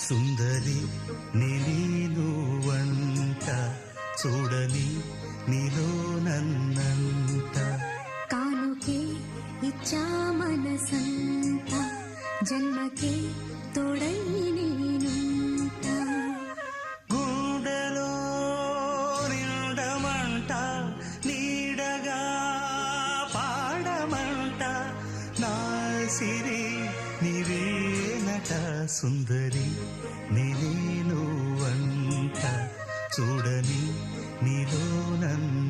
సుందరి నేను వంట చూడని నీలో నన్నంట కానుకే ఇచ్చా మనసంత జన్మకే తోడై నేనుంట గుండెలో నిండమంట నీడగా పాడమంట నా సిరి నీవేనట సుందరి నేను వంట చూడని నీలో నన్ను